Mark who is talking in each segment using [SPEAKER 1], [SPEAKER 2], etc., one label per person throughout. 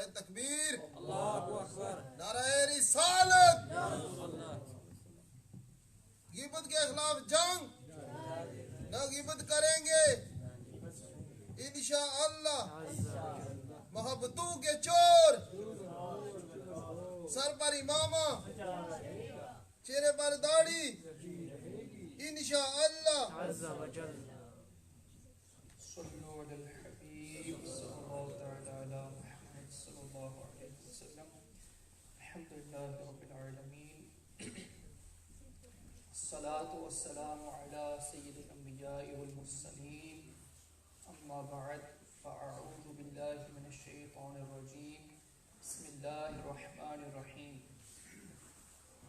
[SPEAKER 1] नारे तकबीर, अल्लाहु अकबर, नारे रिसालत, गिबत के खिलाफ जंग न गिबत करेंगे इंशाअल्लाह। मोहब्बतों के चोर, सर पर इमामा, चेहरे पर दाढ़ी, इंशाअल्लाह।
[SPEAKER 2] सल्लल्लाहु अलैहि हबीब सल्लल्लाहु तआला अला मुहम्मद सल्लल्लाहु अलैहि वसल्लम। अल्हम्दुलिल्लाहि रब्बिल आलमीन। अस्सलातु वस्सलामु अला सय्यिदिल अंबिया'i वल मुरसलीन। अम्मा बअद फ़अऊज़ु बिल्लाहि मिनश शैतानिर रजीम। बिस्मिल्लाहिर रहमानिर रहीम।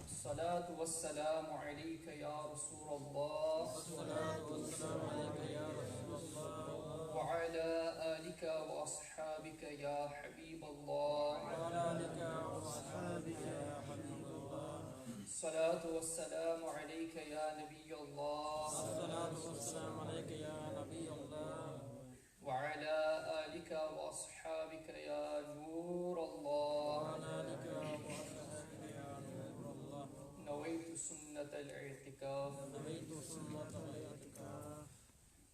[SPEAKER 2] अस्सलातु वस्सलामु अलैका या रसूलल्लाह व अला आलिका व अस्हाबिका या हबीबल्लाह। अस्सलातु वस्सलामु अलैका या नबियल्लाह व अला आलिका व अस्हाबिका या नूरल्लाह। नवैतु सुन्नतल इअ्तिकाफ।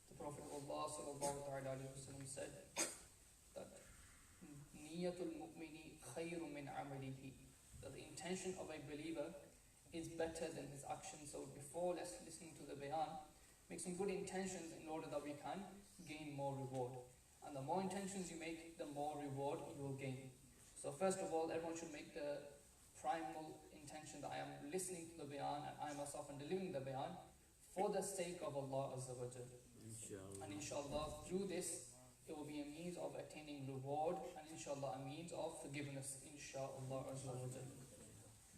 [SPEAKER 2] The Prophet of Allah sallallahu alaihi wasallam said that niyatul mu'mini khayrun min amalihi, that the intention of a believer is better than his actions. So before let's listen to the bayan, make some good intentions in order that we can gain more reward. And the more intentions you make, the more reward you will gain. So first of all, everyone should make the primal intention that I am listening to the bayan and I myself am delivering the bayan for the sake of Allah Azza wa Jal. And inshallah, through this, it will be a means of attaining reward and inshallah a means of forgiveness, inshallah Azza wa Jal.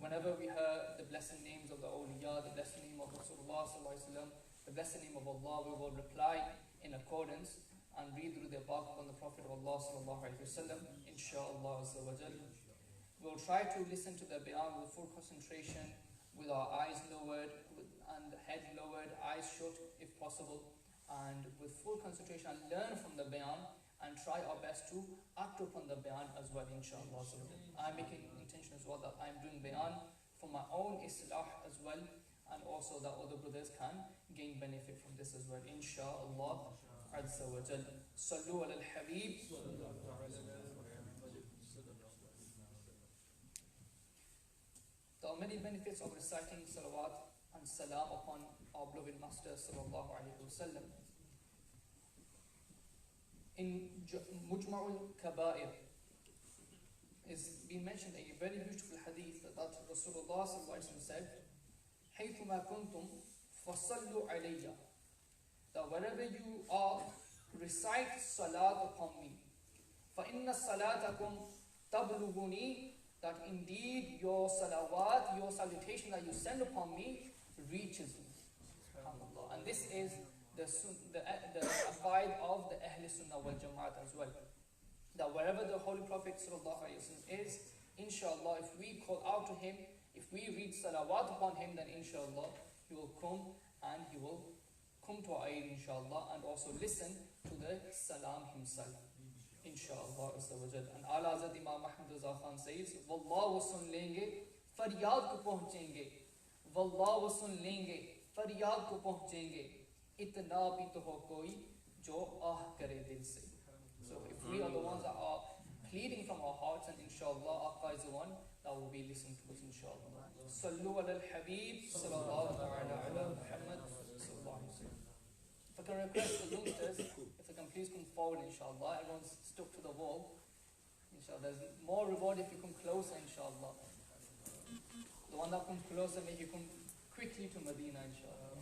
[SPEAKER 2] Whenever we hear the blessed names of the awliya, the blessed name of Rasulullah sallallahu alaihi wasallam, the blessed name of Allah, we will reply in accordance and read through the barak on the Prophet of Allah sallallahu alaihi wasallam, inshallah Azza wa Jal. We'll try to listen to the bayan with full concentration, with our eyes lowered and head lowered, eyes shut if possible, and with full concentration and learn from the bayan and try our best to act upon the bayan as well, inshallah. I'm making intention as well that I'm doing bayan for my own islah as well, and also that other brothers can gain benefit from this as well, inshallah azza wa jal. Sallu ala al-Habeeb. There are many benefits of reciting salawat and salam upon our beloved Master sallallahu alaihi wasallam. In Mujma'ul Kaba'ir is being mentioned a very beautiful hadith that Rasulullah sallallahu alaihi wasallam said, "Haythuma kuntum fasallu alayya." That wherever you are, recite salat upon me. فَإِنَّ صَلَاتَكُمْ تَبْلُغُنِي, that indeed your salawat, your salutation that you send upon me reaches me. SubhanAllah. And this is the abide of the Ahl Sunnah wal Jama'at as well. That wherever the Holy Prophet sallallahu alaihi wasallam is, inshallah, if we call out to him, if we read salawat upon him, then inshallah he will come and he will come to our aid, inshallah, and also listen to the salam himself, inshallah. And Ala Hazrat Imam Ahmad Raza Khan says, Wallah wa sun lenge, faryad ko pahunchenge. Wallah wa sun lenge, faryad ko pahunchenge. Itna bhi to ho koi jo ah kare dil se. So if we are the ones that are pleading from our hearts, and inshallah Aqa is the one that will be listening to us, inshallah. Sallu ala al-Habeeb sallallahu ala Muhammad sallallahu alaihi wasallam. If I can request the youngsters, if they can please come forward, inshallah. Everyone's stuck to the wall, inshallah. There's more reward if you come closer, inshallah. The one that comes closer, make you come quickly to Madina, inshallah.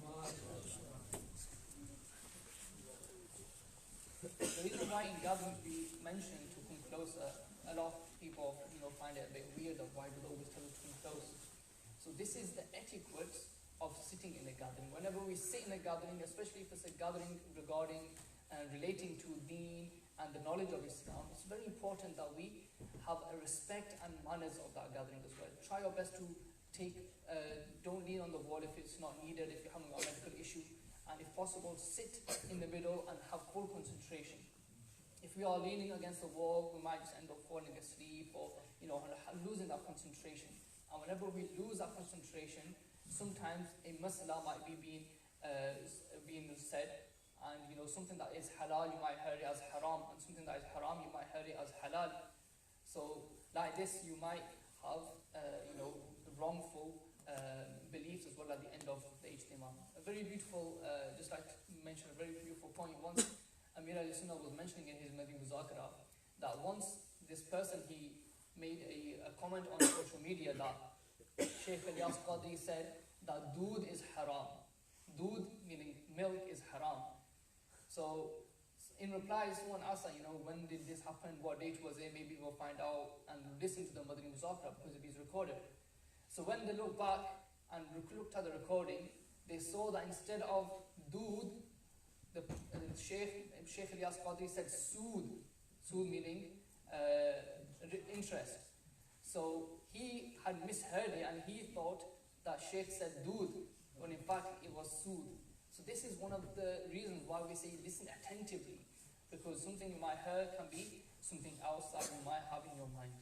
[SPEAKER 2] The reason why in gatherings we mention to come closer, a lot of people, find it a bit weird of why we always tell us to come close. So this is the etiquette of sitting in a gathering. Whenever we sit in a gathering, especially if it's a gathering regarding and relating to deen and the knowledge of Islam, it's very important that we have a respect and manners of that gathering as well. Try your best to don't lean on the wall if it's not needed, if you're having a medical issue, and if possible, sit in the middle and have full concentration. If we are leaning against the wall, we might just end up falling asleep or, losing that concentration. And whenever we lose that concentration, sometimes a masala might be being said, and something that is halal, you might hear it as haram, and something that is haram, you might hear it as halal. So like this, you might have, wrongful beliefs as well at the end of the ijtima. A very beautiful, just like to mention a very beautiful point. Once Amir al-Sunnah was mentioning in his Madina Muzakara that once this person, he made a comment on social media that Shaykh Ilyas Qadri said that doodh is haram. Doodh meaning milk is haram. So in reply, someone asked, when did this happen? What date was it? Maybe we'll find out and listen to the Madina Muzakara because it is recorded. So when they looked back and looked at the recording, they saw that instead of doodh, the Shaykh Ilyas Qadri said sood. Sood meaning interest. So he had misheard it and he thought that Shaykh said doodh, when in fact it was sood. So this is one of the reasons why we say listen attentively, because something you might hear can be something else that you might have in your mind.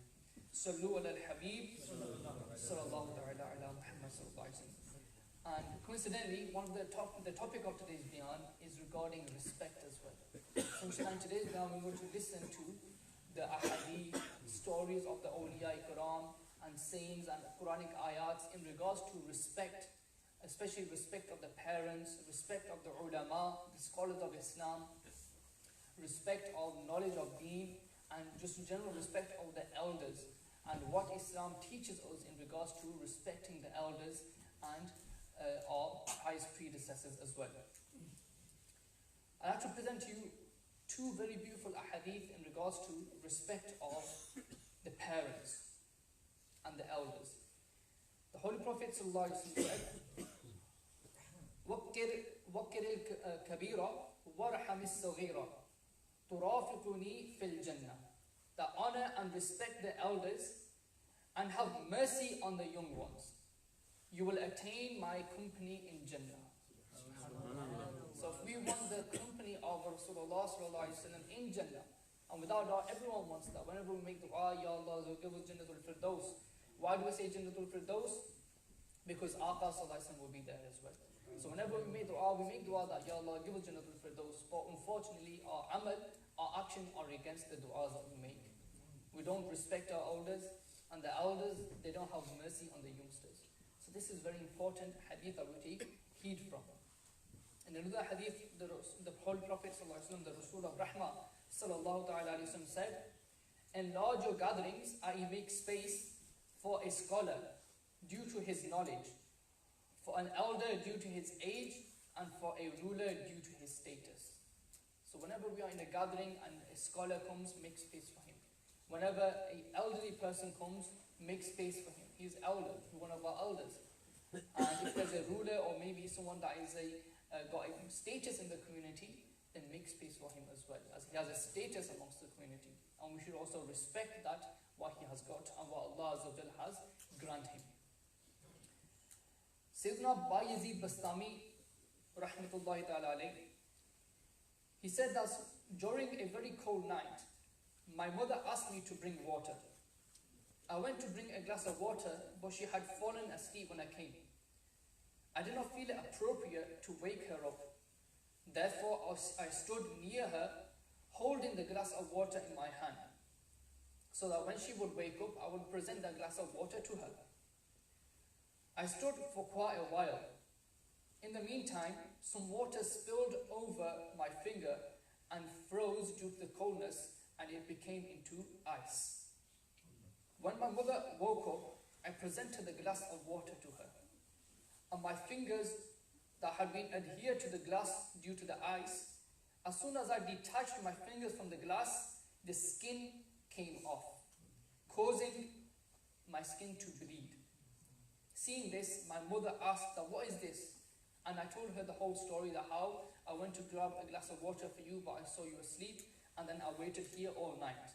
[SPEAKER 2] Sallu ala al-Habeeb, sallallahu ta'ala ala Muhammad sallallahu alayhi wa sallam. And coincidentally, the topic of today's Bayaan is regarding respect as well. So in today's Bayaan, we're going to listen to the ahadith, stories of the awliya Quran and sayings and Quranic ayats in regards to respect, especially respect of the parents, respect of the ulama, the scholars of Islam, respect of knowledge of deen, and just general respect of the elders, and what Islam teaches us in regards to respecting the elders and our highest predecessors as well. I'd like to present to you two very beautiful ahadith in regards to respect of the parents and the elders. The Holy Prophet ﷺ said, وَقِّرِ الْكَبِيرَ وَرْحَمِ الصَّغِيرَ تُرَافِقُنِي فِي الْجَنَّةِ. That honor and respect the elders and have mercy on the young ones. You will attain my company in Jannah. So if we want the company of Rasulullah in Jannah, and without doubt everyone wants that. Whenever we make dua, Ya Allah, give us Jannatul Firdaus. Why do we say Jannatul Firdaus? Because Aqa will be there as well. So whenever we make dua that Ya Allah, give us Jannatul Firdaus. But unfortunately our amal, our action are against the du'as that we make. We don't respect our elders, and the elders, they don't have mercy on the youngsters. So this is very important hadith that we take heed from. In another hadith, the Holy Prophet ﷺ, the Rasul of Rahmah ﷺ said, enlarge your gatherings, i.e. make space for a scholar due to his knowledge, for an elder due to his age, and for a ruler due to his status. So whenever we are in a gathering and a scholar comes, make space for him. Whenever an elderly person comes, make space for him. He is elder, one of our elders. And if there's a ruler or maybe someone that is got a status in the community, then make space for him as well, as he has a status amongst the community. And we should also respect that, what he has got and what Allah Azza wa Jal has granted him. Sayyidina Bayezid Bastami, rahmatullahi ta'ala alayhi, he said that during a very cold night, my mother asked me to bring water. I went to bring a glass of water, but she had fallen asleep when I came. I did not feel it appropriate to wake her up. Therefore, I stood near her, holding the glass of water in my hand, so that when she would wake up, I would present the glass of water to her. I stood for quite a while. In the meantime, some water spilled over my finger and froze due to the coldness, and it became into ice. When my mother woke up, I presented the glass of water to her, and my fingers that had been adhered to the glass due to the ice, as soon as I detached my fingers from the glass, the skin came off, causing my skin to bleed. Seeing this, my mother asked that, what is this? And I told her the whole story, that how I went to grab a glass of water for you, but I saw you asleep, and then I waited here all night.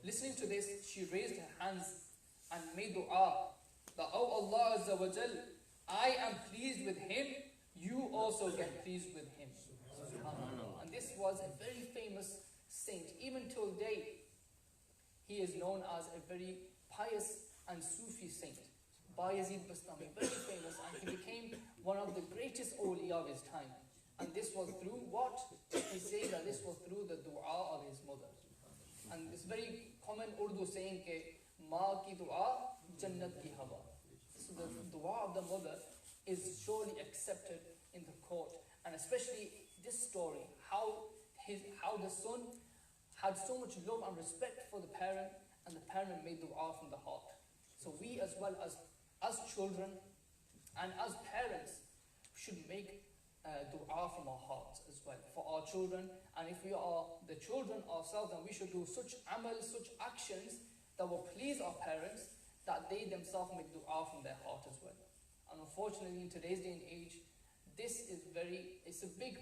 [SPEAKER 2] Listening to this, she raised her hands and made dua that, oh Allah Azza wa Jal, I am pleased with him, you also get pleased with him. And this was a very famous saint. Even till date, he is known as a very pious and Sufi saint. Bayezid Bastami, very famous, and he became one of the greatest awliya of his time. And this was through what? He says that this was through the dua of his mother. And this very common Urdu saying, ke, Ma ki dua, Jannat ki hawa. So the dua of the mother is surely accepted in the court. And especially this story, how the son had so much love and respect for the parent, and the parent made dua from the heart. So we as well as children and as parents should make dua from our hearts as well for our children. And if we are the children ourselves, then we should do such amal, such actions that will please our parents, that they themselves make dua from their heart as well. And unfortunately, in today's day and age, this is it's a big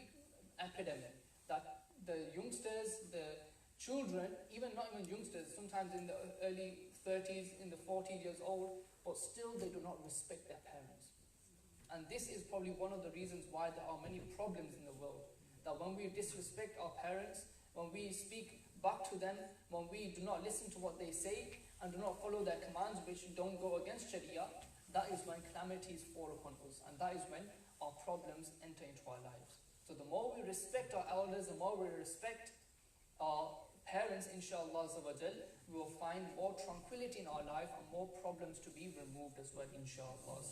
[SPEAKER 2] epidemic, that the youngsters, the children, not even youngsters, sometimes in the early 30s, in the 40 years old, but still they do not respect their parents. And this is probably one of the reasons why there are many problems in the world. That when we disrespect our parents, when we speak back to them, when we do not listen to what they say, and do not follow their commands which don't go against Sharia, that is when calamities fall upon us. And that is when our problems enter into our lives. So the more we respect our elders, the more we respect our parents, inshallah, we will find more tranquility in our life and more problems to be removed as well, inshallah.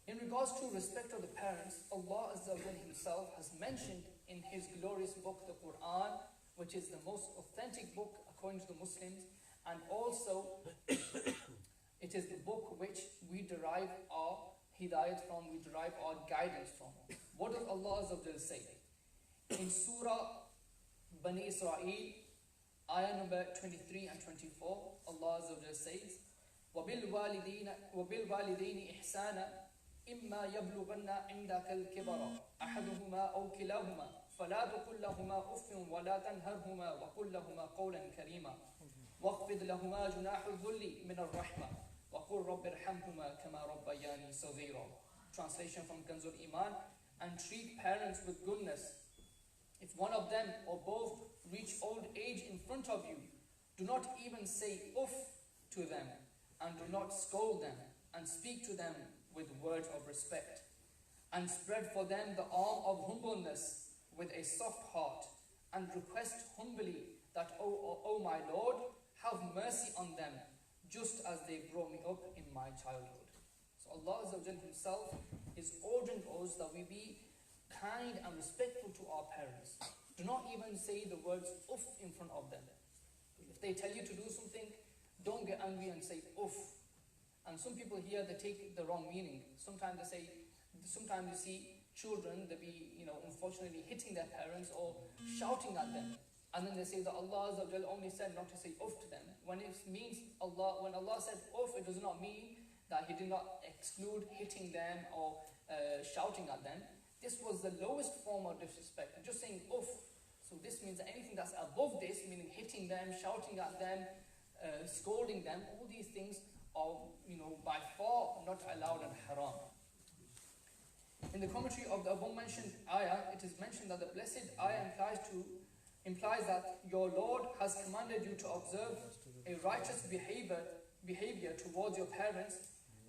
[SPEAKER 2] In regards to respect of the parents, Allah Azza wa Jalla himself has mentioned in his glorious book, the Quran, which is the most authentic book according to the Muslims, and also it is the book which we derive our hidayat from, we derive our guidance from. What does Allah Azza wa Jalla say? In Surah Bani Israel, ayah number 23 and 24, Allah Azza wa Jalla says, وَبِالْوَالِدَيْنِ إِحْسَانًا إِمَّا يَبْلُغَنَّ عِنْدَكَ الْكِبَرَ أَحَدُهُمَا أَوْ كِلَاهُمَا فَلَا تَقُل لَّهُمَا أُفٍّ وَلَا تَنْهَرْهُمَا وَقُل لَّهُمَا قَوْلًا كَرِيمًا وَاخْفِضْ لَهُمَا جُنَاحَ الذُّلِّ مِنَ الرَّحْمَةِ وَقُل رَّبِّ ارْحَمْهُمَا كَمَا رَبَّيَانِي صَغِيرًا. Translation from Kanzul Iman. And treat parents with goodness. If one of them or both reach old age in front of you, do not even say uff to them, and do not scold them, and speak to them with words of respect. And spread for them the arm of humbleness with a soft heart, and request humbly that, O my Lord, have mercy on them, just as they brought me up in my childhood. So Allah Azza wa Jalla himself is ordering us that we be kind and respectful to our parents. Do not even say the words uff in front of them. If they tell you to do something, don't get angry and say uff. And some people here, they take the wrong meaning. Sometimes you see children, they be, unfortunately hitting their parents or shouting at them. And then they say that Allah Azza wa Jalla only said not to say uff to them. When Allah said uff, it does not mean that he did not exclude hitting them or shouting at them. This was the lowest form of disrespect, just saying uff. So this means that anything that's above this, meaning hitting them, shouting at them, scolding them, all these things are, by far not allowed and haram. In the commentary of the above-mentioned ayah, it is mentioned that the blessed ayah implies that your Lord has commanded you to observe a righteous behavior towards your parents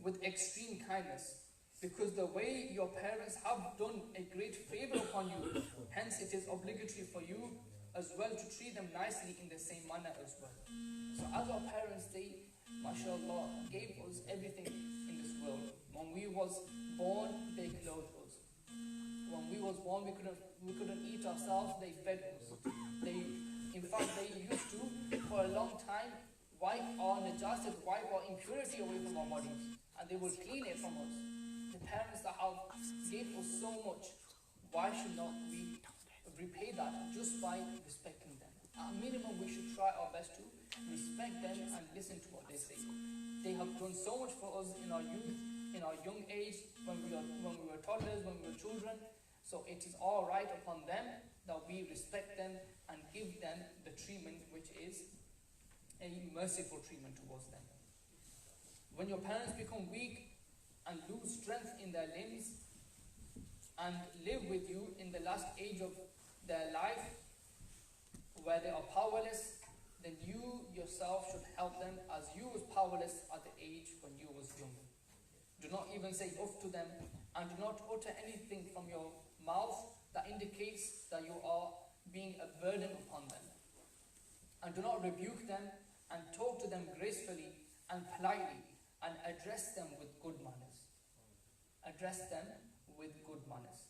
[SPEAKER 2] with extreme kindness, because the way your parents have done a great favor upon you, hence it is obligatory for you as well to treat them nicely in the same manner as well. So as our parents, they, mashallah, gave us everything in this world. When we was born, they clothed us. When we was born, we couldn't eat ourselves, they fed us. In fact, they used to, for a long time, wipe our najasat, wipe our impurity away from our bodies, and they will clean it from us. The parents that have gave us so much, why should not we repay that just by respecting them? At minimum, we should try our best to respect them and listen to what they say. They have done so much for us in our youth, in our young age, when we were toddlers, when we were children. So it is all right upon them that we respect them and give them the treatment which is a merciful treatment towards them. When your parents become weak and lose strength in their limbs and live with you in the last age of their life, where they are powerless, then you yourself should help them as you was powerless at the age when you was young. Do not even say uff to them, and do not utter anything from your mouth that indicates that you are being a burden upon them. And do not rebuke them, and talk to them gracefully and politely, and address them with good manners. Address them with good manners.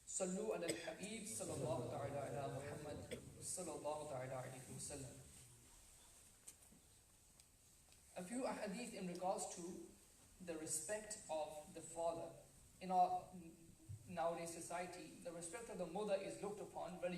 [SPEAKER 2] Sallu ala al-Habib sallallahu ta'ala ala Muhammad sallallahu ta'ala alayhi wa sallam. A few ahadith in regards to the respect of the father. In our nowadays society, the respect of the mother is looked upon very